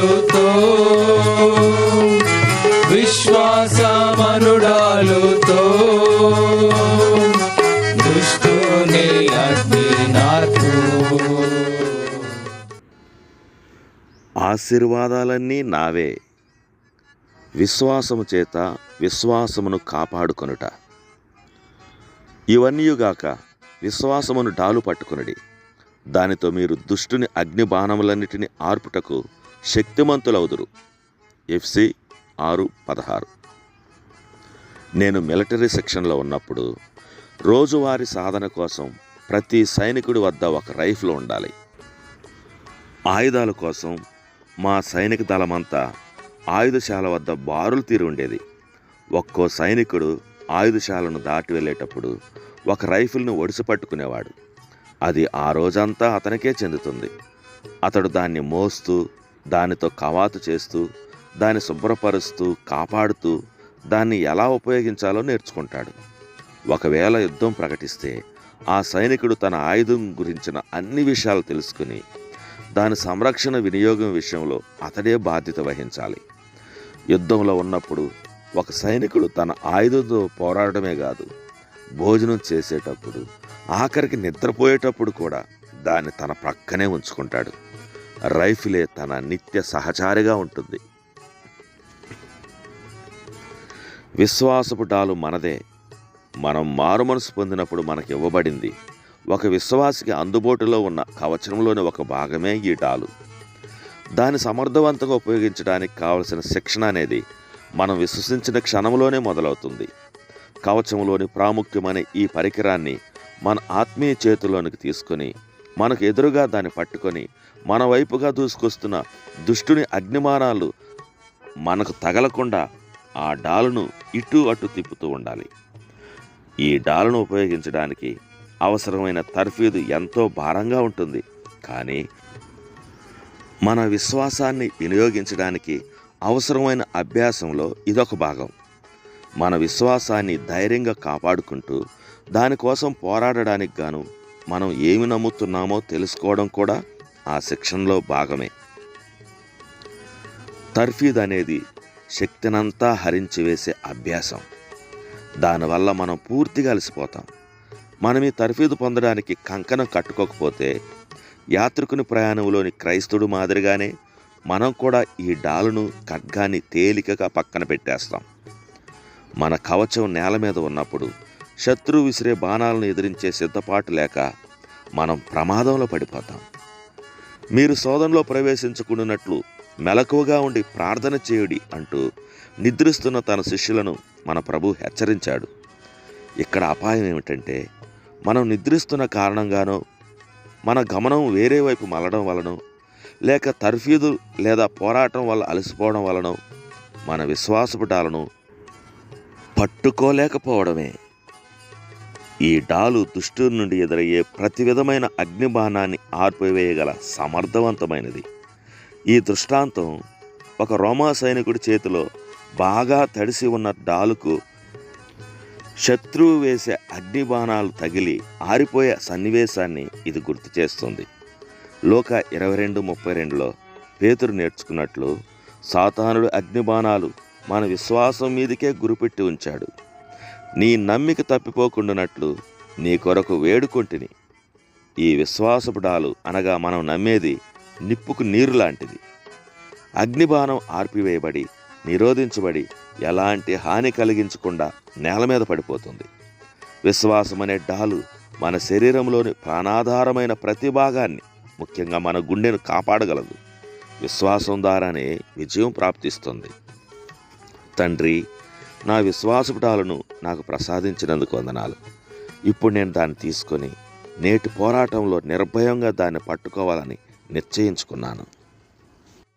మనుడాలుతో విశ్వాస మనుడాలుతో దుష్టుని అగ్ని నార్పు. ఆశీర్వాదాలన్నీ నావే, విశ్వాసము చేత విశ్వాసమును కాపాడుకొనుట. ఇవన్నీయుగాక విశ్వాసమును డాలు పట్టుకొనుడి, దానితో మీరు దుష్టుని అగ్నిబాణములన్నిటిని ఆర్పుటకు శక్తిమంతులవుదురు. ఎఫ్సి 6:16. నేను మిలిటరీ సెక్షన్లో ఉన్నప్పుడు రోజువారీ సాధన కోసం ప్రతి సైనికుడి వద్ద ఒక రైఫిల్ ఉండాలి. ఆయుధాల కోసం మా సైనిక దళమంతా ఆయుధశాల వద్ద బారులు తీరి ఉండేది. ఒక్కో సైనికుడు ఆయుధశాలను దాటి వెళ్ళేటప్పుడు ఒక రైఫిల్ను ఒడిసి పట్టుకునేవాడు. అది ఆ రోజంతా అతనికే చెందుతుంది. అతడు దాన్ని మోస్తూ, దానితో కవాతు చేస్తూ, దాన్ని శుభ్రపరుస్తూ, కాపాడుతూ, దాన్ని ఎలా ఉపయోగించాలో నేర్చుకుంటాడు. ఒకవేళ యుద్ధం ప్రకటిస్తే ఆ సైనికుడు తన ఆయుధం గురించిన అన్ని విషయాలు తెలుసుకుని దాని సంరక్షణ వినియోగం విషయంలో అతడే బాధ్యత వహించాలి. యుద్ధంలో ఉన్నప్పుడు ఒక సైనికుడు తన ఆయుధంతో పోరాడమే కాదు, భోజనం చేసేటప్పుడు, ఆఖరికి నిద్రపోయేటప్పుడు కూడా దాన్ని తన ప్రక్కనే ఉంచుకుంటాడు. రైఫిలే తన నిత్య సహచారిగా ఉంటుంది. విశ్వాసపు డాలు మనదే. మనం మారుమనసు పొందినప్పుడు మనకి ఇవ్వబడింది. ఒక విశ్వాసికి అందుబాటులో ఉన్న కవచంలోని ఒక భాగమే ఈ డాలు. దాన్ని సమర్థవంతంగా ఉపయోగించడానికి కావలసిన శిక్షణ అనేది మనం విశ్వసించిన క్షణంలోనే మొదలవుతుంది. కవచంలోని ప్రాముఖ్యమనే ఈ పరికరాన్ని మన ఆత్మీయ చేతుల్లోనికి తీసుకొని మనకు ఎదురుగా దాన్ని పట్టుకొని మన వైపుగా దూసుకొస్తున్న దుష్టుని అగ్నిమానాలు మనకు తగలకుండా ఆ డాలును ఇటు అటు తిప్పుతూ ఉండాలి. ఈ డాలును ఉపయోగించడానికి అవసరమైన తర్ఫీదు ఎంతో భారంగా ఉంటుంది. కానీ మన విశ్వాసాన్ని వినియోగించడానికి అవసరమైన అభ్యాసంలో ఇదొక భాగం. మన విశ్వాసాన్ని ధైర్యంగా కాపాడుకుంటూ దానికోసం పోరాడడానికి గాను మనం ఏమి నమ్ముతున్నామో తెలుసుకోవడం కూడా ఆ శిక్షణలో భాగమే. తర్ఫీద్ అనేది శక్తినంతా హరించి వేసే అభ్యాసం. దానివల్ల మనం పూర్తిగా అలసిపోతాం. మనం ఈ తర్ఫీదు పొందడానికి కంకణం కట్టుకోకపోతే యాత్రికుని ప్రయాణంలోని క్రైస్తవుడు మాదిరిగానే మనం కూడా ఈ డాలును, ఖడ్గాన్ని తేలికగా పక్కన పెట్టేస్తాం. మన కవచం నేల మీద ఉన్నప్పుడు శత్రువు విసిరే బాణాలను ఎదిరించే సిద్ధపాటు లేక మనం ప్రమాదంలో పడిపోతాం. మీరు శోధనలో ప్రవేశించకుండానట్లు మెలకువగా ఉండి ప్రార్థన చేయుడి అంటూ నిద్రిస్తున్న తన శిష్యులను మన ప్రభు హెచ్చరించాడు. ఇక్కడ అపాయం ఏమిటంటే, మనం నిద్రిస్తున్న కారణంగానో, మన గమనం వేరే వైపు మళ్ళడం వలనో, లేక తర్ఫీదు లేదా పోరాటం వల్ల అలసిపోవడం వలనో మన విశ్వాసపు డాలను పట్టుకోలేకపోవడమే. ఈ డాలు దుష్టుడి నుండి ఎదురయ్యే ప్రతి విధమైన అగ్నిబాణాన్ని ఆర్పివేయగల సమర్థవంతమైనది. ఈ దృష్టాంతం ఒక రోమా సైనికుడి చేతిలో బాగా తడిసి ఉన్న డాలుకు శత్రువు వేసే అగ్నిబాణాలు తగిలి ఆరిపోయే సన్నివేశాన్ని ఇది గుర్తు చేస్తుంది. లోక 22:32లో పేతురు నేర్చుకున్నట్లు సాతానుడు అగ్నిబాణాలు మన విశ్వాసం మీదకే గురిపెట్టి ఉంచాడు. నీ నమ్మిక తప్పిపోకుండానట్లు నీ కొరకు వేడుకొంటిని. ఈ విశ్వాసపు డాలు అనగా మనం నమ్మేది నిప్పుకు నీరు లాంటిది. అగ్నిబాణం ఆర్పివేయబడి నిరోధించబడి ఎలాంటి హాని కలిగించకుండా నేల మీద పడిపోతుంది. విశ్వాసం అనే డాలు మన శరీరంలోని ప్రాణాధారమైన ప్రతి భాగాన్ని, ముఖ్యంగా మన గుండెను కాపాడగలదు. విశ్వాసం ద్వారానే విజయం ప్రాప్తిస్తుంది. తండ్రి, నా విశ్వాసపు డాలును నాకు ప్రసాదించినందుకు వందనాలు. ఇప్పుడు నేను దాన్ని తీసుకొని నేటి పోరాటంలో నిర్భయంగా దాన్ని పట్టుకోవాలని నిశ్చయించుకున్నాను.